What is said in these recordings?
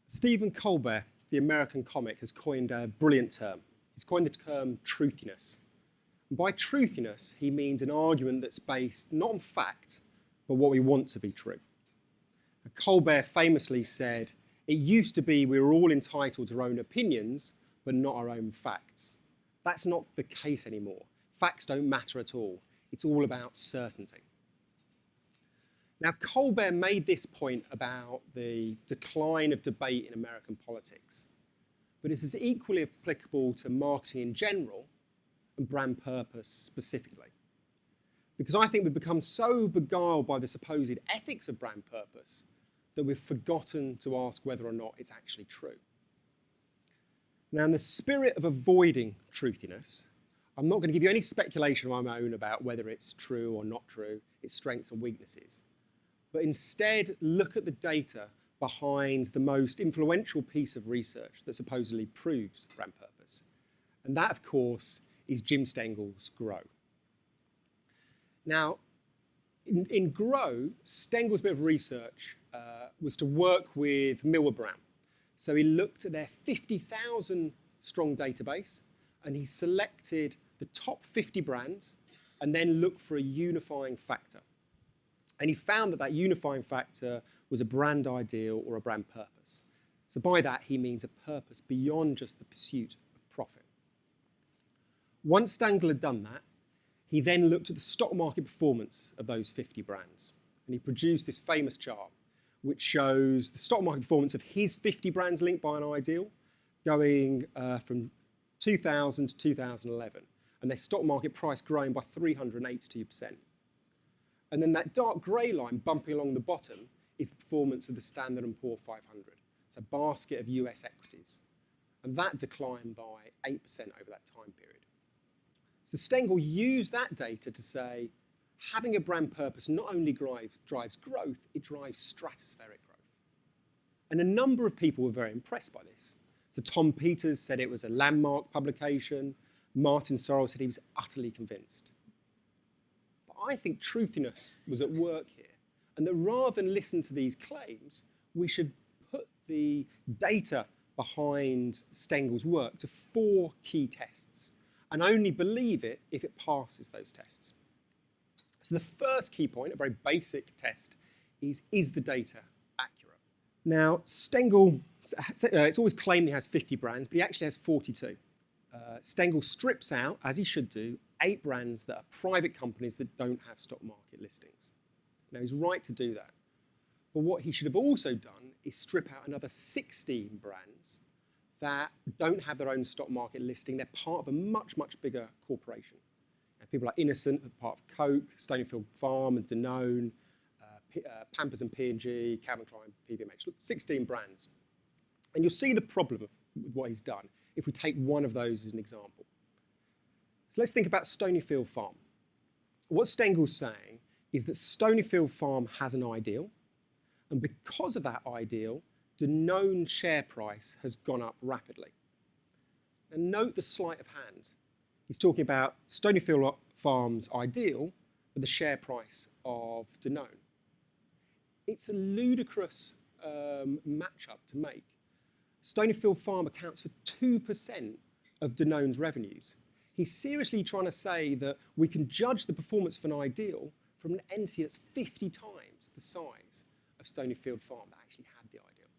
Stephen Colbert, the American comic, has coined a brilliant term. He's coined the term truthiness. And by truthiness, he means an argument that's based not on fact, but what we want to be true. And Colbert famously said, "It used to be we were all entitled to our own opinions, but not our own facts." That's not the case anymore. Facts don't matter at all. It's all about certainty. Now, Colbert made this point about the decline of debate in American politics, but this is equally applicable to marketing in general and brand purpose specifically. Because I think we've become so beguiled by the supposed ethics of brand purpose that we've forgotten to ask whether or not it's actually true. Now, in the spirit of avoiding truthiness, I'm not going to give you any speculation of my own about whether it's true or not true, its strengths and weaknesses, but instead look at the data behind the most influential piece of research that supposedly proves brand purpose. And that, of course, is Jim Steggles' Grow. Now, in Grow, Steggles' bit of research was to work with Millward Brown. So he looked at their 50,000 strong database and he selected the top 50 brands and then looked for a unifying factor. And he found that that unifying factor was a brand ideal or a brand purpose. So by that, he means a purpose beyond just the pursuit of profit. Once Steggles had done that, he then looked at the stock market performance of those 50 brands. And he produced this famous chart, which shows the stock market performance of his 50 brands linked by an ideal going from 2000 to 2011. And their stock market price growing by 382%. And then that dark grey line bumping along the bottom is the performance of the Standard & Poor's 500. It's a basket of US equities. And that declined by 8% over that time period. So Steggles used that data to say, having a brand purpose not only drives growth, it drives stratospheric growth. And a number of people were very impressed by this. So Tom Peters said it was a landmark publication. Martin Sorrell said he was utterly convinced. But I think truthiness was at work here, and that rather than listen to these claims, we should put the data behind Steggles' work to 4 key tests, and only believe it if it passes those tests. So the first key point, a very basic test, is the data accurate? Now, Steggles, it's always claimed he has 50 brands, but he actually has 42. Steggles strips out, as he should do, 8 brands that are private companies that don't have stock market listings. Now, he's right to do that. But what he should have also done is strip out another 16 brands that don't have their own stock market listing. They're part of a much, much bigger corporation. And people like Innocent are part of Coke, Stonyfield Farm and Danone, Pampers and P&G, Calvin Klein, PVMH. 16 brands. And you'll see the problem with what he's done if we take one of those as an example. So let's think about Stonyfield Farm. What Steggles is saying is that Stonyfield Farm has an ideal, and because of that ideal, the known share price has gone up rapidly. And note the sleight of hand. He's talking about Stonyfield Farm's ideal with the share price of Danone. It's a ludicrous matchup to make. Stonyfield Farm accounts for 2% of Danone's revenues. He's seriously trying to say that we can judge the performance of an ideal from an entity that's 50 times the size of Stonyfield Farm that actually had the ideal.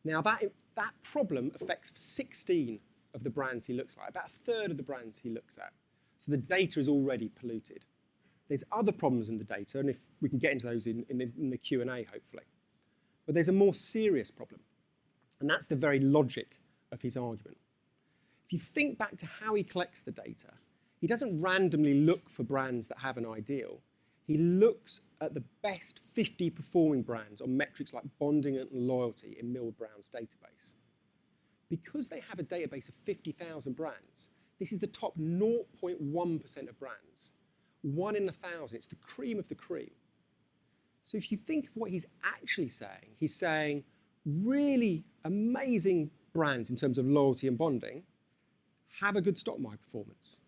Now, that problem affects 16 of the brands he looks at, about a third of the brands he looks at. So the data is already polluted. There's other problems in the data, and if we can get into those in the Q&A, hopefully. But there's a more serious problem, and that's the very logic of his argument. If you think back to how he collects the data, he doesn't randomly look for brands that have an ideal. He looks at the best 50 performing brands on metrics like bonding and loyalty in Millward Brown's database. Because they have a database of 50,000 brands, this is the top 0.1% of brands. 1 in 1,000, it's the cream of the cream. So if you think of what he's actually saying, he's saying really amazing brands in terms of loyalty and bonding have a good stock market performance.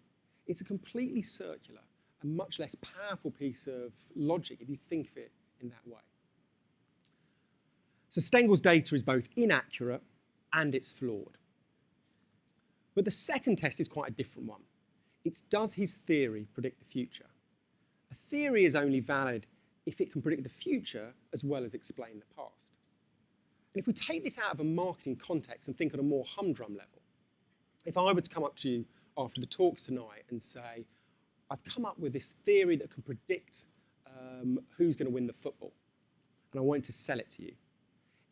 It's a completely circular and much less powerful piece of logic if you think of it in that way. So Steggles' data is both inaccurate and it's flawed. But the second test is quite a different one. It's, does his theory predict the future? A theory is only valid if it can predict the future as well as explain the past. And if we take this out of a marketing context and think on a more humdrum level, if I were to come up to you after the talks tonight and say, I've come up with this theory that can predict who's going to win the football, and I wanted to sell it to you.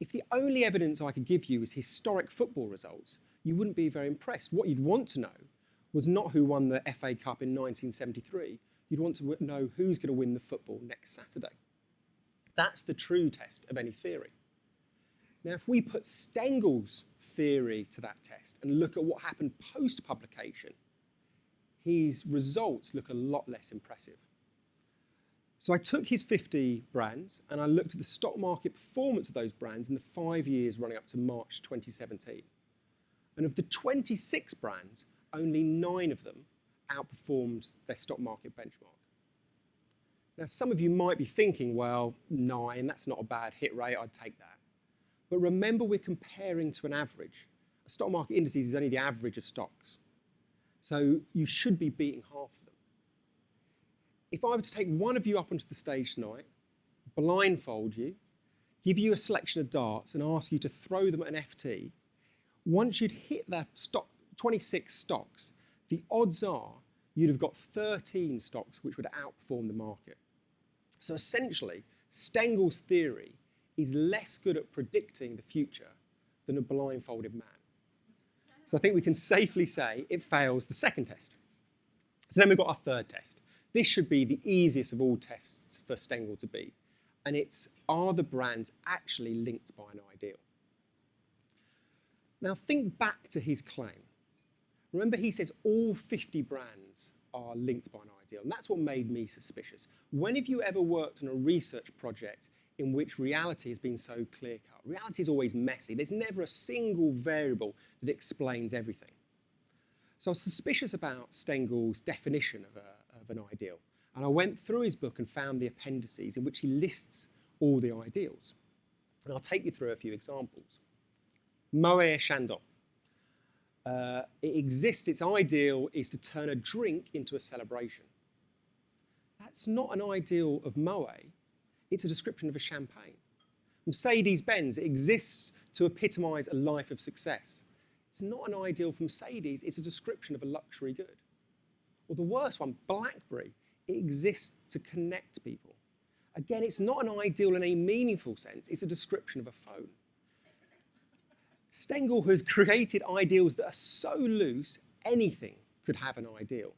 If the only evidence I could give you is historic football results, you wouldn't be very impressed. What you'd want to know was not who won the FA Cup in 1973. You'd want to know who's going to win the football next Saturday. That's the true test of any theory. Now, if we put Steggles' theory to that test and look at what happened post-publication, his results look a lot less impressive. So I took his 50 brands and I looked at the stock market performance of those brands in the 5 years running up to March 2017. And of the 26 brands, only 9 of them outperformed their stock market benchmark. Now, some of you might be thinking, well, 9, that's not a bad hit rate, I'd take that. But remember, we're comparing to an average. A stock market indices is only the average of stocks. So you should be beating half of them. If I were to take one of you up onto the stage tonight, blindfold you, give you a selection of darts and ask you to throw them at an FT, once you'd hit that 26 stocks, the odds are you'd have got 13 stocks which would outperform the market. So essentially, Steggles' theory is less good at predicting the future than a blindfolded man. So I think we can safely say it fails the second test. So then we've got our third test. This should be the easiest of all tests for Steggles to beat. And it's, are the brands actually linked by an ideal? Now think back to his claim. Remember, he says all 50 brands are linked by an ideal, and that's what made me suspicious. When have you ever worked on a research project in which reality has been so clear-cut? Reality is always messy. There's never a single variable that explains everything. So I was suspicious about Steggles' definition of an ideal, and I went through his book and found the appendices in which he lists all the ideals. And I'll take you through a few examples. Moet Chandon. It exists, its ideal is to turn a drink into a celebration. That's not an ideal of Moet, it's a description of a champagne. Mercedes-Benz, it exists to epitomise a life of success. It's not an ideal for Mercedes, it's a description of a luxury good. Or the worst one, BlackBerry, it exists to connect people. Again, it's not an ideal in a meaningful sense, it's a description of a phone. Steggles has created ideals that are so loose, anything could have an ideal.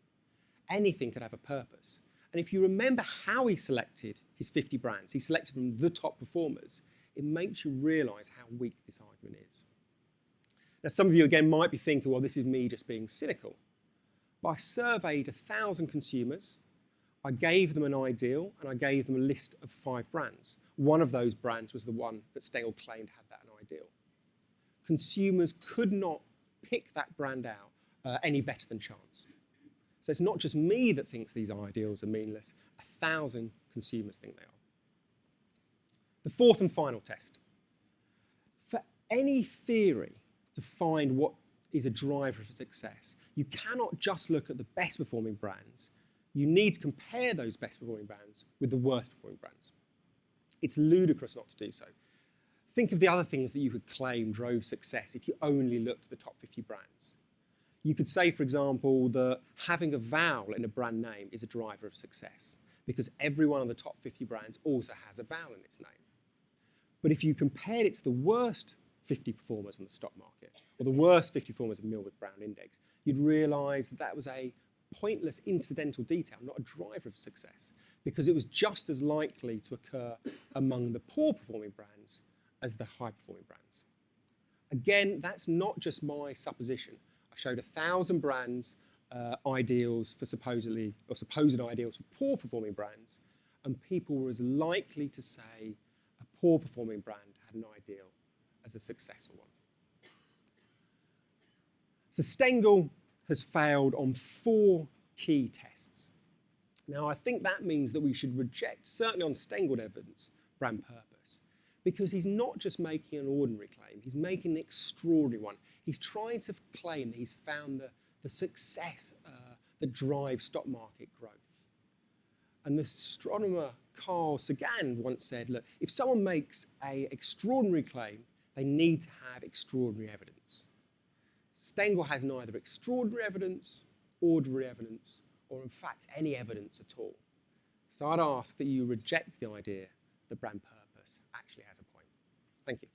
Anything could have a purpose. And if you remember how he selected his 50 brands, he selected from the top performers, it makes you realise how weak this argument is. Now, some of you, again, might be thinking, well, this is me just being cynical. But I surveyed 1,000 consumers, I gave them an ideal, and I gave them a list of 5 brands. One of those brands was the one that Steggles claimed had that an ideal. Consumers could not pick that brand out any better than chance. So it's not just me that thinks these ideals are meaningless, 1,000 consumers think they are. The fourth and final test. For any theory to find what is a driver of success, you cannot just look at the best performing brands. You need to compare those best performing brands with the worst performing brands. It's ludicrous not to do so. Think of the other things that you could claim drove success if you only looked at the top 50 brands. You could say, for example, that having a vowel in a brand name is a driver of success because every one of the top 50 brands also has a vowel in its name. But if you compared it to the worst 50 performers on the stock market or the worst 50 performers of Millward Brown Index, you'd realise that that was a pointless incidental detail, not a driver of success, because it was just as likely to occur among the poor performing brands as the high-performing brands. Again, that's not just my supposition. I showed 1,000 brands ideals for supposed ideals for poor-performing brands, and people were as likely to say a poor-performing brand had an ideal as a successful one. So Steggles has failed on 4 key tests. Now, I think that means that we should reject, certainly on Steggles evidence, brand purpose. because he's not just making an ordinary claim, he's making an extraordinary one. He's trying to claim that he's found the success that drives stock market growth. And the astronomer Carl Sagan once said, look, if someone makes an extraordinary claim, they need to have extraordinary evidence. Stengel has neither extraordinary evidence, ordinary evidence, or in fact any evidence at all. So I'd ask that you reject the idea that brand purpose actually has a point. Thank you.